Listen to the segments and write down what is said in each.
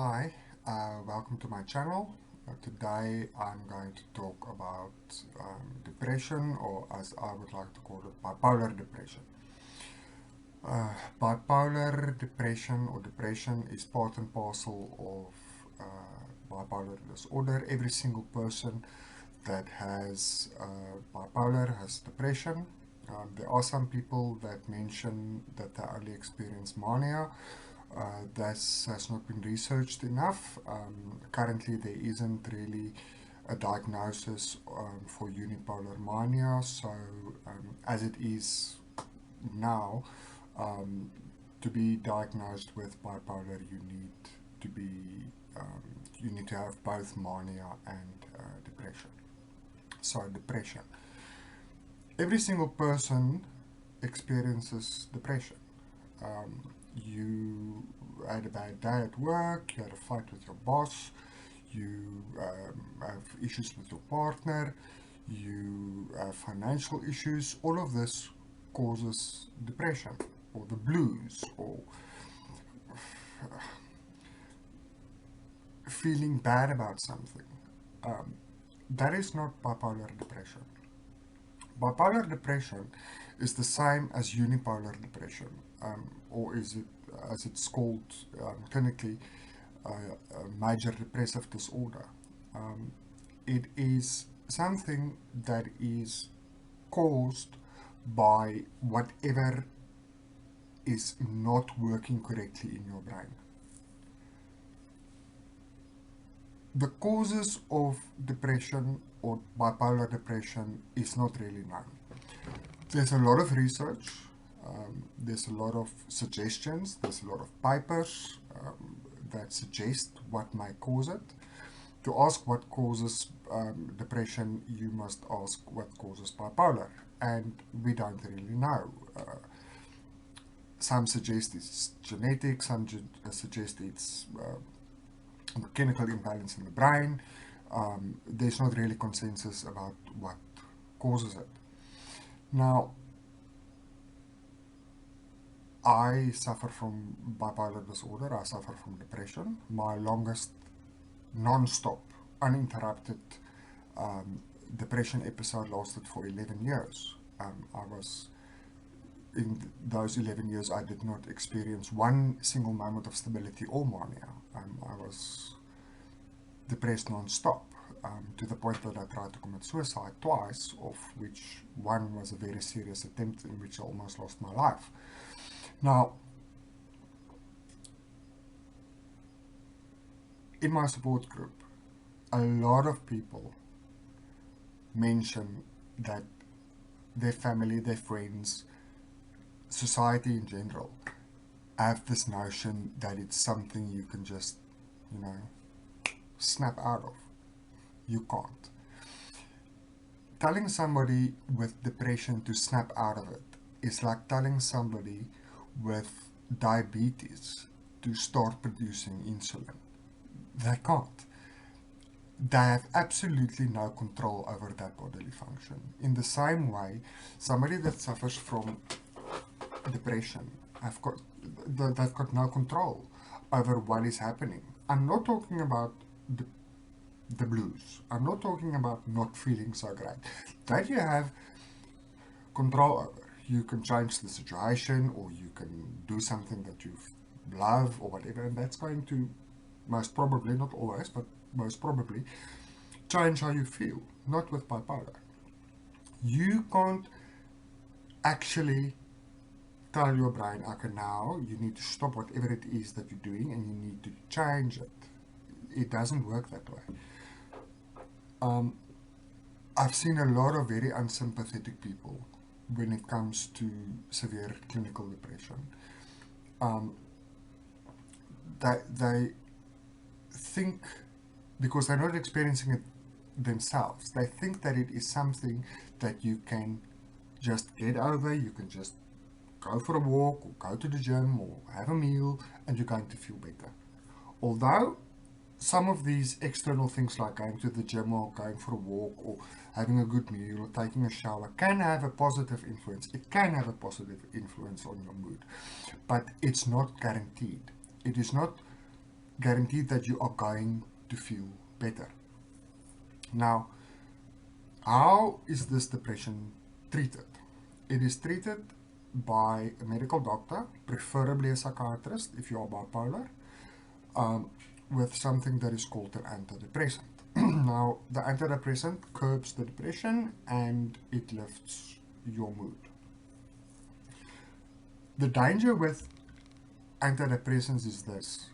Hi, welcome to my channel. Today I'm going to talk about depression, or as I would like to call it, bipolar depression. Bipolar depression or depression is part and parcel of bipolar disorder. Every single person that has bipolar has depression. There are some people that mention that they only experience mania. This has not been researched enough. Currently, there isn't really a diagnosis for unipolar mania. So, as it is now, um, to be diagnosed with bipolar, to be um, you need to have both mania and depression. So, depression. Every single person experiences depression. You had a bad day at work, you had a fight with your boss, you have issues with your partner, you have financial issues. All of this causes depression or the blues or feeling bad about something. Um, that is not bipolar depression. Bipolar depression is the same as unipolar depression, or is it, as it's called clinically, a major depressive disorder. Um, it is something that is caused by whatever is not working correctly in your brain. The causes of depression or bipolar depression is not really known. There's a lot of research, there's a lot of suggestions, there's a lot of papers that suggest what might cause it. To ask what causes depression, you must ask what causes bipolar, and we don't really know. Some suggest it's genetic, some suggest it's chemical imbalance in the brain. There's not really consensus about what causes it. Now, I suffer from bipolar disorder, I suffer from depression. My longest non-stop, uninterrupted depression episode lasted for 11 years. In those 11 years, I did not experience one single moment of stability or mania. I was depressed non-stop, to the point that I tried to commit suicide twice, of which one was a very serious attempt in which I almost lost my life. Now, in my support group, a lot of people mention that their family, their friends, society in general, have this notion that it's something you can just, snap out of. You can't. Telling somebody with depression to snap out of it is like telling somebody with diabetes to start producing insulin. They can't. They have absolutely no control over that bodily function. In the same way, somebody that suffers from depression, they've got no control over what is happening. I'm not talking about the blues. I'm not talking about not feeling so great. That you have control over. You can change the situation, or you can do something that you love or whatever, and that's going to most probably, not always, but most probably, change how you feel. Not with bipolar. You can't actually tell your brain, okay, now you need to stop whatever it is that you're doing and you need to change it. It doesn't work that way. I've seen a lot of very unsympathetic people when it comes to severe clinical depression. They think, because they're not experiencing it themselves, they think that it is something that you can just get over, you can just go for a walk or go to the gym or have a meal and you're going to feel better. Although some of these external things like going to the gym or going for a walk or having a good meal or taking a shower can have a positive influence. It can have a positive influence on your mood, but it's not guaranteed. It is not guaranteed that you are going to feel better. Now, how is this depression treated? It is treated by a medical doctor, preferably a psychiatrist if you are bipolar, um, with something that is called an antidepressant. Now, the antidepressant curbs the depression and it lifts your mood. The danger with antidepressants is this.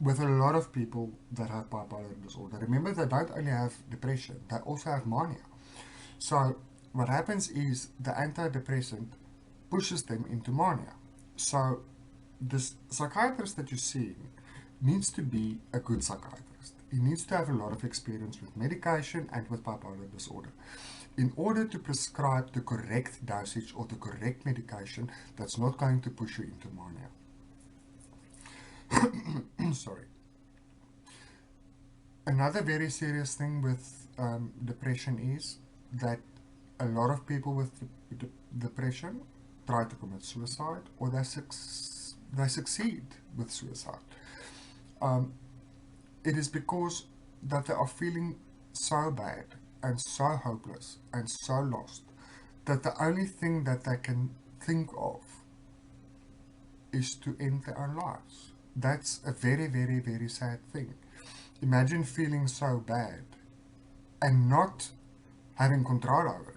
With a lot of people that have bipolar disorder, remember they don't only have depression, they also have mania. So what happens is the antidepressant pushes them into mania. So this psychiatrist that you're seeing needs to be a good psychiatrist. He needs to have a lot of experience with medication and with bipolar disorder in order to prescribe the correct dosage or the correct medication that's not going to push you into mania. Sorry. Another very serious thing with depression is that a lot of people with depression try to commit suicide, or they succeed with suicide. It is because that they are feeling so bad and so hopeless and so lost that the only thing that they can think of is to end their own lives. That's a very, very, very sad thing. Imagine feeling so bad and not having control over it.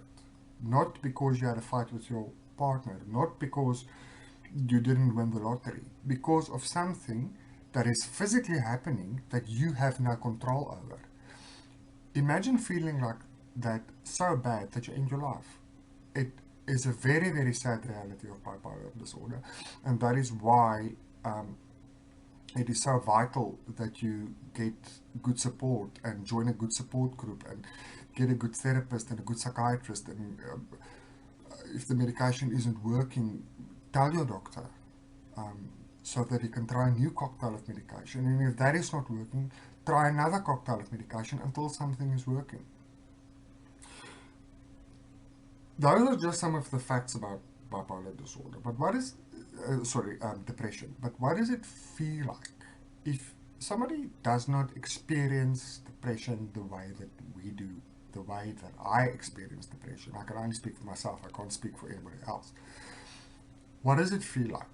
Not because you had a fight with your partner, not because you didn't win the lottery, because of something that is physically happening that you have no control over. Imagine feeling like that so bad that you end your life. It is a very, very sad reality of bipolar disorder, and that is why it is so vital that you get good support and join a good support group and get a good therapist and a good psychiatrist. And if the medication isn't working, tell your doctor so that he can try a new cocktail of medication. And if that is not working, try another cocktail of medication until something is working. Those are just some of the facts about bipolar disorder. But what is, depression. But what does it feel like if somebody does not experience depression the way that we do, the way that I experience depression? I can only speak for myself. I can't speak for anybody else. What does it feel like?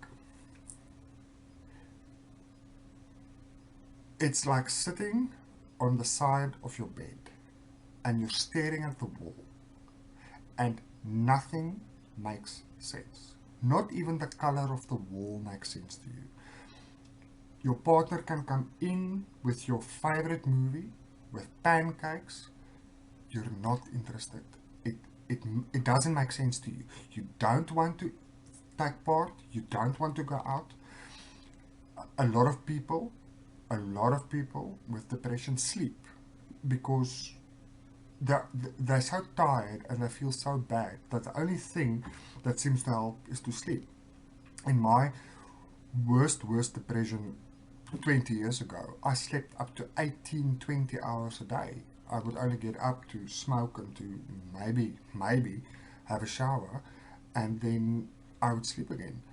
It's like sitting on the side of your bed and you're staring at the wall and nothing makes sense. Not even the color of the wall makes sense to you. Your partner can come in with your favorite movie, with pancakes. You're not interested. It doesn't make sense to you. You don't want to take part. You don't want to go out. A lot of people with depression sleep because they're so tired and they feel so bad that the only thing that seems to help is to sleep. In my worst depression 20 years ago, I slept up to 18-20 hours a day. I would only get up to smoke and to maybe have a shower, and then I would sleep again.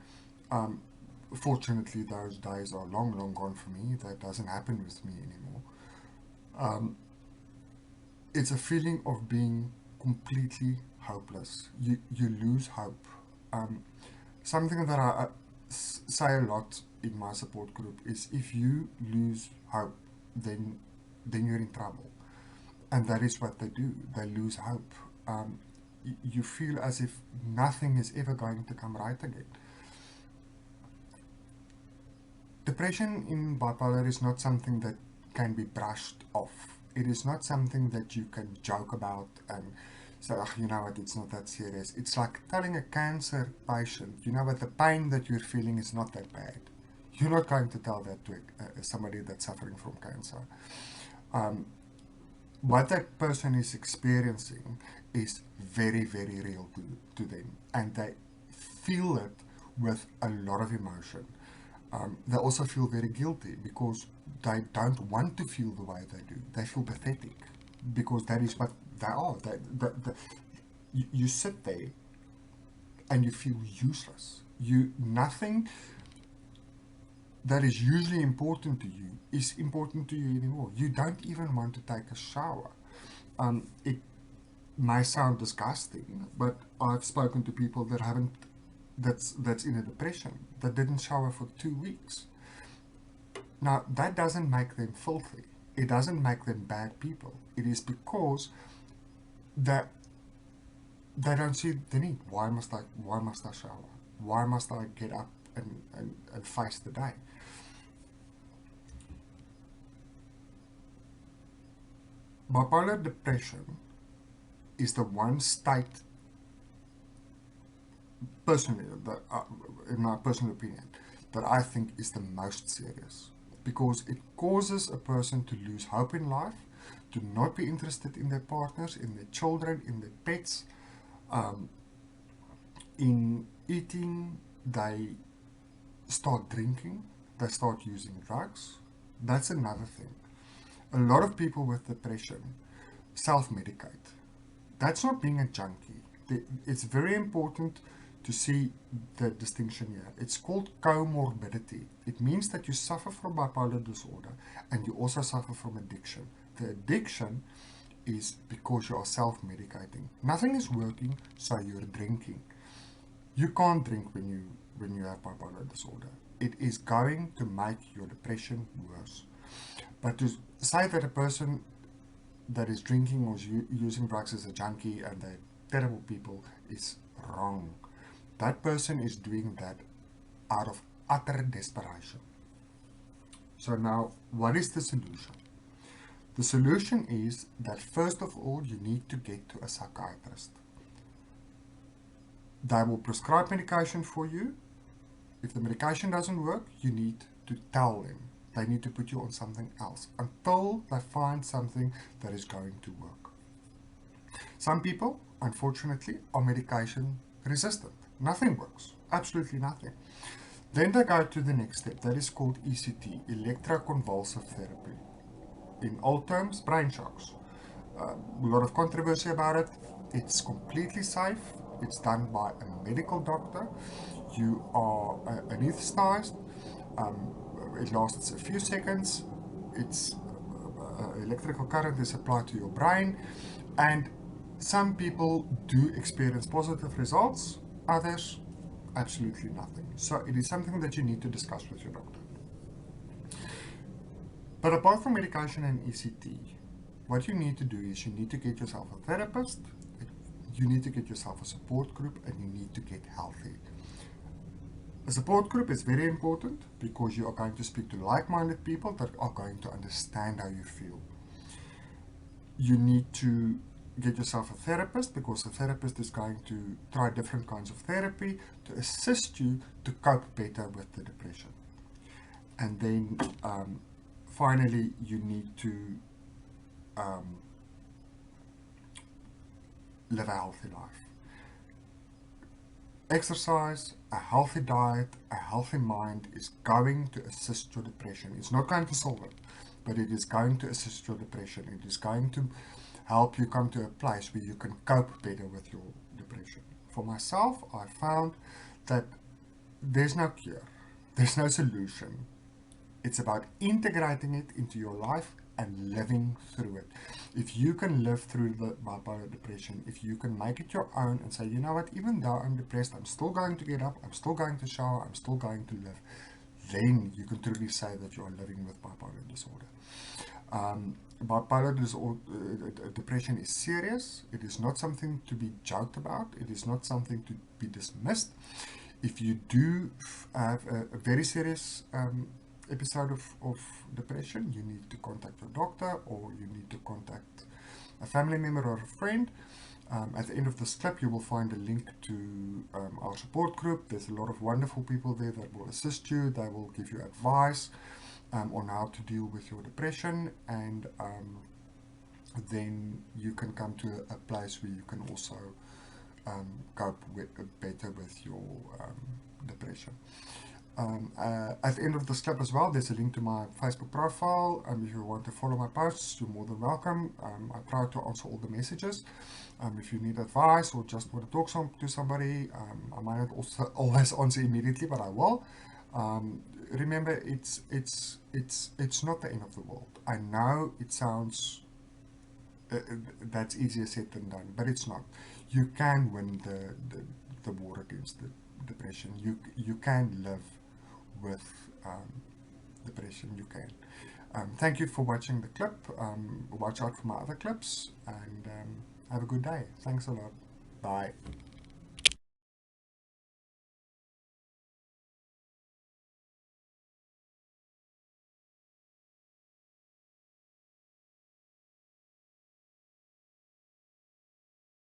Fortunately, those days are long gone for me. That doesn't happen with me anymore. It's a feeling of being completely hopeless. You lose hope. Something that I say a lot in my support group is if you lose hope, then you're in trouble. And that is what they do. They lose hope. You feel as if nothing is ever going to come right again. Depression in bipolar is not something that can be brushed off. It is not something that you can joke about and say, oh, you know what, it's not that serious. It's like telling a cancer patient, you know what, the pain that you're feeling is not that bad. You're not going to tell that to somebody that's suffering from cancer. What that person is experiencing is very, very real to them, and they feel it with a lot of emotion. They also feel very guilty because they don't want to feel the way they do. They feel pathetic because that is what they are. You sit there and you feel useless. Nothing that is usually important to you is important to you anymore. You don't even want to take a shower. It may sound disgusting, but I've spoken to people that haven't that's in a depression that didn't shower for 2 weeks. Now that doesn't make them filthy. It doesn't make them bad people. It is because that they don't see the need. Why must I shower? Why must I get up and face the day? Bipolar depression is the one state, personally, that, in my personal opinion, that I think is the most serious, because it causes a person to lose hope in life, to not be interested in their partners, in their children, in their pets, in eating. They start drinking, they start using drugs. That's another thing. A lot of people with depression self-medicate. That's not being a junkie. It's very important to see the distinction here. It's called comorbidity. It means that you suffer from bipolar disorder and you also suffer from addiction. The addiction is because you are self-medicating. Nothing is working, so you're drinking. You can't drink when you have bipolar disorder. It is going to make your depression worse. But to say that a person that is drinking or using drugs is a junkie and they're terrible people is wrong. That person is doing that out of utter desperation. So now, what is the solution? The solution is that first of all, you need to get to a psychiatrist. They will prescribe medication for you. If the medication doesn't work, you need to tell them. They need to put you on something else until they find something that is going to work. Some people, unfortunately, are medication resistant. Nothing works. Absolutely nothing. Then they go to the next step. That is called ECT, electroconvulsive therapy. In old terms, brain shocks. A lot of controversy about it. It's completely safe. It's done by a medical doctor. You are anesthetized. It lasts a few seconds. It's electrical current is applied to your brain, and some people do experience positive results, others absolutely nothing. So it is something that you need to discuss with your doctor. But apart from medication and ECT, what you need to do is you need to get yourself a therapist, you need to get yourself a support group, and you need to get healthy. A support group is very important because you are going to speak to like-minded people that are going to understand how you feel. You need to get yourself a therapist because the therapist is going to try different kinds of therapy to assist you to cope better with the depression. And then finally, you need to live a healthy life. Exercise, a healthy diet, a healthy mind is going to assist your depression. It's not going to solve it, but it is going to assist your depression. It is going to help you come to a place where you can cope better with your depression. For myself, I found that there's no cure, there's no solution. It's about integrating it into your life and living through it. If you can live through the bipolar depression, if you can make it your own and say, you know what, even though I'm depressed, I'm still going to get up, I'm still going to shower, I'm still going to live, then you can truly say that you are living with bipolar disorder. Bipolar depression is serious. It is not something to be joked about. It is not something to be dismissed. If you do have a very serious episode of depression, you need to contact your doctor or you need to contact a family member or a friend. At the end of this clip, you will find a link to our support group. There's a lot of wonderful people there that will assist you. They will give you advice on how to deal with your depression, and then you can come to a place where you can also cope better with your depression. At the end of this clip as well, there's a link to my Facebook profile. If you want to follow my posts, you're more than welcome. I try to answer all the messages. If you need advice or just want to talk to somebody, I might not also always answer immediately, but I will. remember, it's not the end of the world. I know it sounds that's easier said than done, but it's not. You can win the war against the depression. You can live with depression. You can. Thank you for watching the clip. Watch out for my other clips, and have a good day. Thanks a lot. Bye.